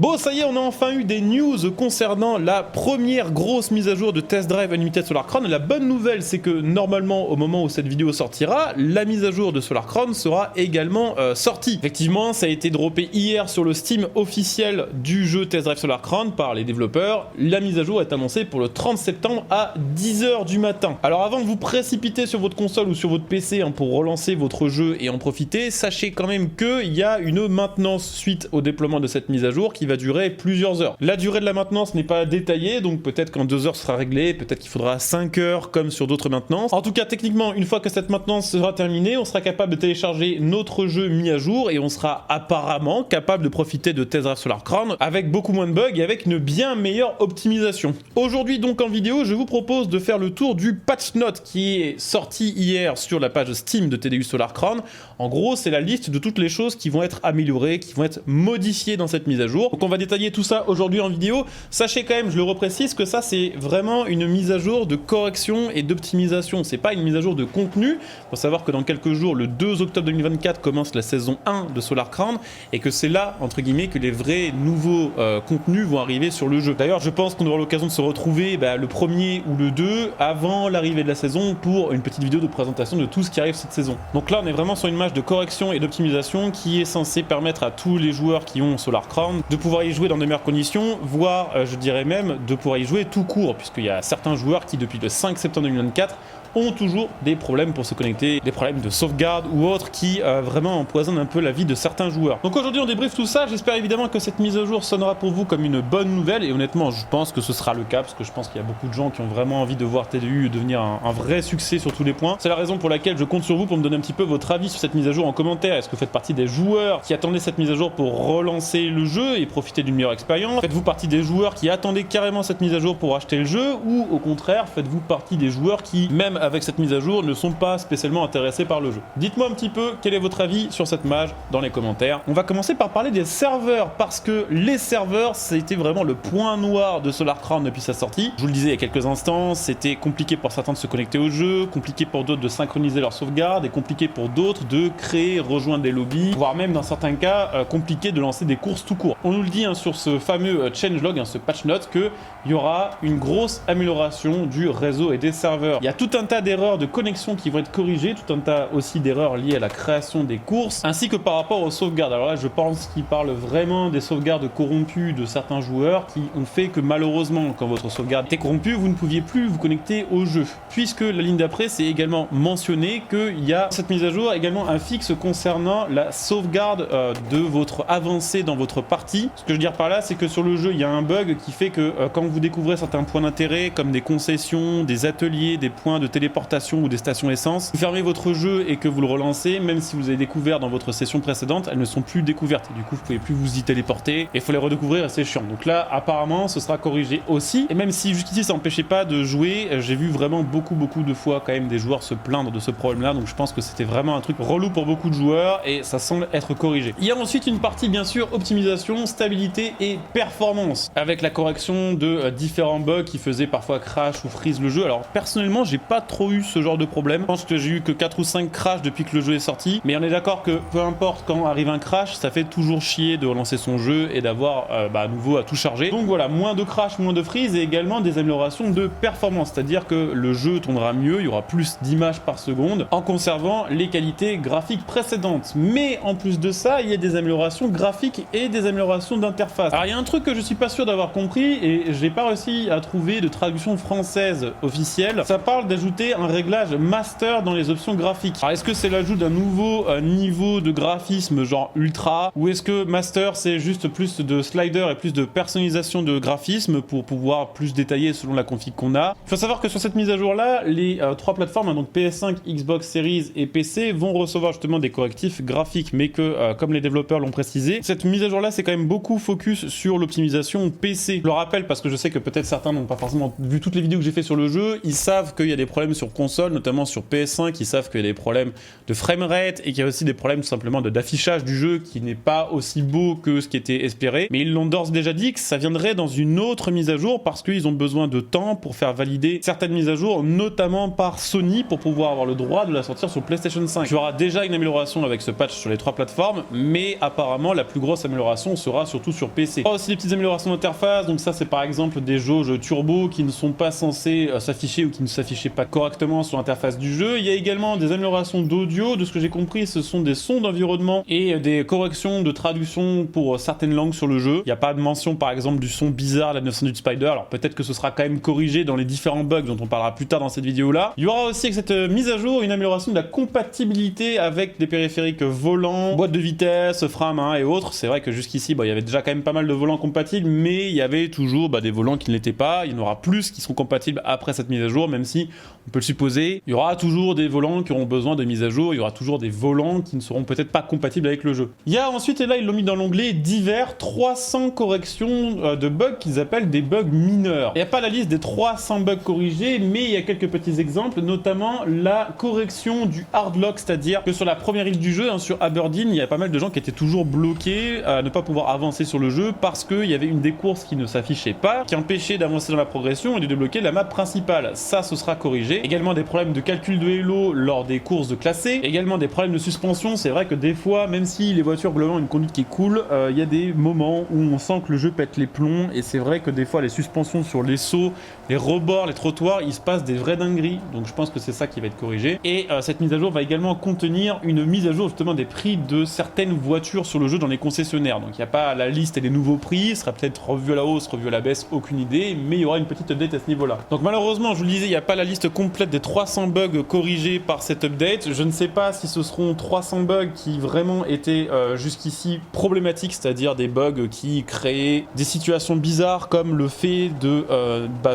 Bon, ça y est, on a enfin eu des news concernant la première grosse mise à jour de Test Drive Unlimited Solar Crown. La bonne nouvelle, c'est que normalement, au moment où cette vidéo sortira, la mise à jour de Solar Crown sera également sortie. Effectivement, ça a été droppé hier sur le Steam officiel du jeu Test Drive Solar Crown par les développeurs. La mise à jour est annoncée pour le 30 septembre à 10 h du matin. Alors avant de vous précipiter sur votre console ou sur votre PC pour relancer votre jeu et en profiter, sachez quand même qu'il y a une maintenance suite au déploiement de cette mise à jour qui va durer plusieurs heures. La durée de la maintenance n'est pas détaillée, donc peut-être qu'en 2 heures ce sera réglé, peut-être qu'il faudra 5 heures comme sur d'autres maintenances. En tout cas, techniquement, une fois que cette maintenance sera terminée, on sera capable de télécharger notre jeu mis à jour et on sera apparemment capable de profiter de Test Drive Solar Crown avec beaucoup moins de bugs et avec une bien meilleure optimisation. Aujourd'hui donc en vidéo, je vous propose de faire le tour du patch note qui est sorti hier sur la page Steam de TDU Solar Crown. En gros, c'est la liste de toutes les choses qui vont être améliorées, qui vont être modifiées dans cette mise à jour. Donc on va détailler tout ça aujourd'hui en vidéo. Sachez quand même, je le reprécise, que ça c'est vraiment une mise à jour de correction et d'optimisation. C'est pas une mise à jour de contenu. Il faut savoir que dans quelques jours, le 2 octobre 2024, commence la saison 1 de Solar Crown et que c'est là, entre guillemets, que les vrais nouveaux contenus vont arriver sur le jeu. D'ailleurs, je pense qu'on aura l'occasion de se retrouver le premier ou le 2 avant l'arrivée de la saison pour une petite vidéo de présentation de tout ce qui arrive cette saison. Donc là, on est vraiment sur une match de correction et d'optimisation qui est censée permettre à tous les joueurs qui ont Solar Crown de pouvoir y jouer dans de meilleures conditions, voire je dirais même de pouvoir y jouer tout court, puisqu'il y a certains joueurs qui depuis le 5 septembre 2024 ont toujours des problèmes pour se connecter, des problèmes de sauvegarde ou autres qui vraiment empoisonnent un peu la vie de certains joueurs. Donc aujourd'hui on débriefe tout ça, j'espère évidemment que cette mise à jour sonnera pour vous comme une bonne nouvelle et honnêtement je pense que ce sera le cas parce que je pense qu'il y a beaucoup de gens qui ont vraiment envie de voir TDU devenir un vrai succès sur tous les points. C'est la raison pour laquelle je compte sur vous pour me donner un petit peu votre avis sur cette mise à jour en commentaire. Est-ce que vous faites partie des joueurs qui attendaient cette mise à jour pour relancer le jeu et profiter d'une meilleure expérience? Faites-vous partie des joueurs qui attendaient carrément cette mise à jour pour acheter le jeu ou au contraire faites-vous partie des joueurs qui, même avec cette mise à jour, ne sont pas spécialement intéressés par le jeu? Dites-moi un petit peu quel est votre avis sur cette mage dans les commentaires. On va commencer par parler des serveurs parce que les serveurs c'était vraiment le point noir de Solar Crown depuis sa sortie. Je vous le disais il y a quelques instants, c'était compliqué pour certains de se connecter au jeu, compliqué pour d'autres de synchroniser leur sauvegarde et compliqué pour d'autres de créer, rejoindre des lobbies, voire même dans certains cas compliqué de lancer des courses tout court. On nous le dit sur ce fameux changelog, ce patch note, qu'il y aura une grosse amélioration du réseau et des serveurs. Il y a tout un tas d'erreurs de connexion qui vont être corrigées, tout un tas aussi d'erreurs liées à la création des courses, ainsi que par rapport aux sauvegardes. Alors là, je pense qu'il parle vraiment des sauvegardes corrompues de certains joueurs qui ont fait que malheureusement, quand votre sauvegarde était corrompue, vous ne pouviez plus vous connecter au jeu. Puisque la ligne d'après, c'est également mentionné qu'il y a cette mise à jour également un fixe concernant la sauvegarde de votre avancée dans votre partie. Ce que je veux dire par là, c'est que sur le jeu, il y a un bug qui fait que quand vous découvrez certains points d'intérêt, comme des concessions, des ateliers, des points de téléportation ou des stations essence, vous fermez votre jeu et que vous le relancez, même si vous avez découvert dans votre session précédente, elles ne sont plus découvertes. Et du coup, vous pouvez plus vous y téléporter et il faut les redécouvrir et c'est chiant. Donc là, apparemment, ce sera corrigé aussi. Et même si jusqu'ici, ça n'empêchait pas de jouer, j'ai vu vraiment beaucoup de fois quand même des joueurs se plaindre de ce problème-là. Donc je pense que c'était vraiment un truc relou pour beaucoup de joueurs et ça semble être corrigé. Il y a ensuite une partie, bien sûr, optimisation, stabilité et performance, avec la correction de différents bugs qui faisaient parfois crash ou freeze le jeu. Alors personnellement, j'ai pas trop eu ce genre de problème. Je pense que j'ai eu que 4 ou 5 crashs depuis que le jeu est sorti, mais on est d'accord que peu importe quand arrive un crash, ça fait toujours chier de relancer son jeu et d'avoir à nouveau à tout charger. Donc voilà, moins de crash, moins de freeze et également des améliorations de performance, c'est-à-dire que le jeu tournera mieux, il y aura plus d'images par seconde en conservant les qualités graphiques précédentes. Mais en plus de ça, il y a des améliorations graphiques et des améliorations d'interface. Alors il y a un truc que je suis pas sûr d'avoir compris et j'ai pas réussi à trouver de traduction française officielle. Ça parle d'ajouter un réglage master dans les options graphiques. Alors est-ce que c'est l'ajout d'un nouveau niveau de graphisme genre ultra, ou est-ce que master c'est juste plus de slider et plus de personnalisation de graphisme pour pouvoir plus détailler selon la config qu'on a? Il faut savoir que sur cette mise à jour là, les trois plateformes, donc PS5, Xbox Series et PC, vont recevoir justement des correctifs graphiques, mais que comme les développeurs l'ont précisé, cette mise à jour là c'est quand même beaucoup focus sur l'optimisation PC. Je le rappelle parce que je sais que peut-être certains n'ont pas forcément vu toutes les vidéos que j'ai fait sur le jeu, ils savent qu'il y a des problèmes problèmes sur console, notamment sur PS5, ils savent qu'il y a des problèmes de framerate et qu'il y a aussi des problèmes tout simplement d'affichage du jeu qui n'est pas aussi beau que ce qui était espéré. Mais ils l'ont d'ores et déjà dit que ça viendrait dans une autre mise à jour parce qu'ils ont besoin de temps pour faire valider certaines mises à jour, notamment par Sony, pour pouvoir avoir le droit de la sortir sur PlayStation 5. Il y aura déjà une amélioration avec ce patch sur les 3 plateformes, mais apparemment la plus grosse amélioration sera surtout sur PC. Il y aura aussi des petites améliorations d'interface, donc ça c'est par exemple des jauges turbo qui ne sont pas censées s'afficher ou qui ne s'affichaient pas correctement sur l'interface du jeu. Il y a également des améliorations d'audio, de ce que j'ai compris ce sont des sons d'environnement et des corrections de traduction pour certaines langues sur le jeu. Il n'y a pas de mention par exemple du son bizarre de la 908 Spider, alors peut-être que ce sera quand même corrigé dans les différents bugs dont on parlera plus tard dans cette vidéo là. Il y aura aussi avec cette mise à jour une amélioration de la compatibilité avec des périphériques volants, boîte de vitesse, frein à main et autres. C'est vrai que jusqu'ici il y avait déjà quand même pas mal de volants compatibles, mais il y avait toujours des volants qui ne l'étaient pas. Il y en aura plus qui seront compatibles après cette mise à jour, même si on peut le supposer, il y aura toujours des volants qui auront besoin de mise à jour, il y aura toujours des volants qui ne seront peut-être pas compatibles avec le jeu. Il y a ensuite, et là ils l'ont mis dans l'onglet divers, 300 corrections de bugs qu'ils appellent des bugs mineurs. Il n'y a pas la liste des 300 bugs corrigés, mais il y a quelques petits exemples, notamment la correction du hard lock, c'est-à-dire que sur la première île du jeu, sur Aberdeen, il y a pas mal de gens qui étaient toujours bloqués à ne pas pouvoir avancer sur le jeu parce qu'il y avait une des courses qui ne s'affichait pas, qui empêchait d'avancer dans la progression et de débloquer la map principale. Ça, ce sera corrigé. Également des problèmes de calcul de Halo lors des courses de classés. Également des problèmes de suspension. C'est vrai que des fois, même si les voitures globalement ont une conduite qui est cool, il y a des moments où on sent que le jeu pète les plombs et c'est vrai que des fois les suspensions sur les sauts, les rebords, les trottoirs, il se passe des vraies dingueries. Donc je pense que c'est ça qui va être corrigé. Et cette mise à jour va également contenir une mise à jour justement des prix de certaines voitures sur le jeu dans les concessionnaires. Donc il n'y a pas la liste et les nouveaux prix, ce sera peut-être revu à la hausse, revu à la baisse, aucune idée, mais il y aura une petite update à ce niveau-là. Donc malheureusement, je vous le disais, il n'y a pas la liste complète des 300 bugs corrigés par cette update. Je ne sais pas si ce seront 300 bugs qui vraiment étaient jusqu'ici problématiques, c'est-à-dire des bugs qui créaient des situations bizarres comme le fait de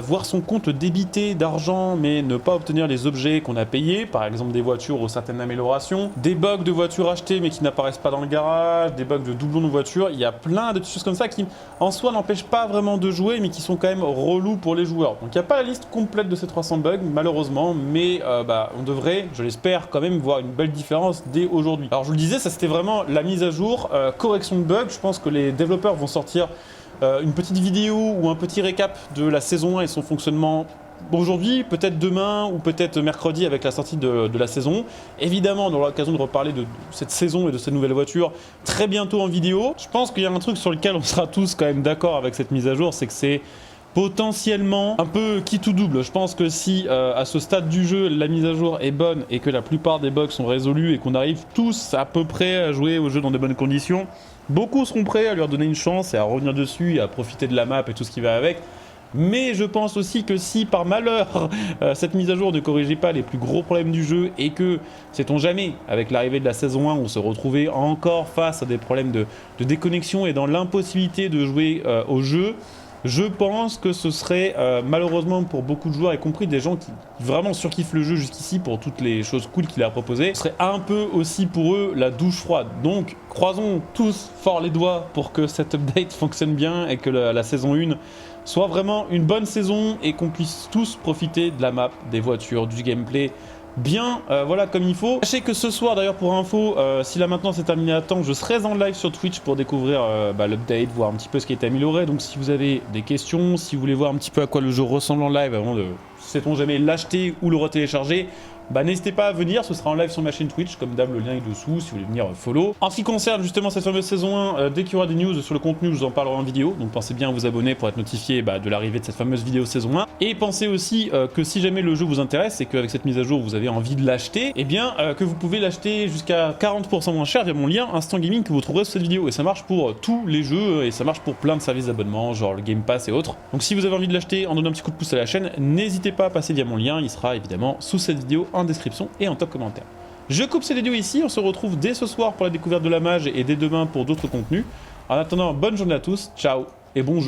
voir son compte débité d'argent mais ne pas obtenir les objets qu'on a payés, par exemple des voitures ou certaines améliorations, des bugs de voitures achetées mais qui n'apparaissent pas dans le garage, des bugs de doublons de voitures. Il y a plein de petites choses comme ça qui en soi n'empêchent pas vraiment de jouer mais qui sont quand même relous pour les joueurs. Donc il n'y a pas la liste complète de ces 300 bugs malheureusement, mais on devrait, je l'espère, quand même voir une belle différence dès aujourd'hui. Alors je vous le disais, ça c'était vraiment la mise à jour, correction de bugs. Je pense que les développeurs vont sortir une petite vidéo ou un petit récap de la saison 1 et son fonctionnement aujourd'hui, peut-être demain ou peut-être mercredi avec la sortie de la saison. Évidemment, on aura l'occasion de reparler de cette saison et de cette nouvelle voiture très bientôt en vidéo. Je pense qu'il y a un truc sur lequel on sera tous quand même d'accord avec cette mise à jour, c'est que c'est potentiellement un peu quitte ou double. Je pense que si à ce stade du jeu la mise à jour est bonne et que la plupart des bugs sont résolus et qu'on arrive tous à peu près à jouer au jeu dans de bonnes conditions, beaucoup seront prêts à lui donner une chance et à revenir dessus et à profiter de la map et tout ce qui va avec. Mais je pense aussi que si par malheur cette mise à jour ne corrigeait pas les plus gros problèmes du jeu et que, sait-on jamais, avec l'arrivée de la saison 1, on se retrouvait encore face à des problèmes de déconnexion et dans l'impossibilité de jouer au jeu, je pense que ce serait malheureusement pour beaucoup de joueurs, y compris des gens qui vraiment surkiffent le jeu jusqu'ici pour toutes les choses cool qu'il a proposées, ce serait un peu aussi pour eux la douche froide. Donc croisons tous fort les doigts pour que cette update fonctionne bien et que la saison 1 soit vraiment une bonne saison et qu'on puisse tous profiter de la map, des voitures, du gameplay bien, voilà, comme il faut. Sachez que ce soir, d'ailleurs, pour info, si là maintenant c'est terminé à temps, je serai en live sur Twitch pour découvrir l'update, voir un petit peu ce qui a été amélioré. Donc si vous avez des questions, si vous voulez voir un petit peu à quoi le jeu ressemble en live avant de, sait-on jamais, l'acheter ou le retélécharger, n'hésitez pas à venir, ce sera en live sur ma chaîne Twitch, comme d'hab le lien est dessous si vous voulez venir follow. En ce qui concerne justement cette fameuse saison 1, dès qu'il y aura des news sur le contenu, je vous en parlerai en vidéo, donc pensez bien à vous abonner pour être notifié de l'arrivée de cette fameuse vidéo saison 1. Et pensez aussi que si jamais le jeu vous intéresse et qu'avec cette mise à jour vous avez envie de l'acheter, et bien que vous pouvez l'acheter jusqu'à 40% moins cher via mon lien Instant Gaming que vous trouverez sur cette vidéo. Et ça marche pour tous les jeux et ça marche pour plein de services d'abonnement, genre le Game Pass et autres. Donc si vous avez envie de l'acheter en donnant un petit coup de pouce à la chaîne, n'hésitez pas à passer via mon lien, il sera évidemment sous cette vidéo en description et en top commentaire. Je coupe cette vidéo ici, on se retrouve dès ce soir pour la découverte de la mage et dès demain pour d'autres contenus. En attendant, bonne journée à tous, ciao et bon jeu.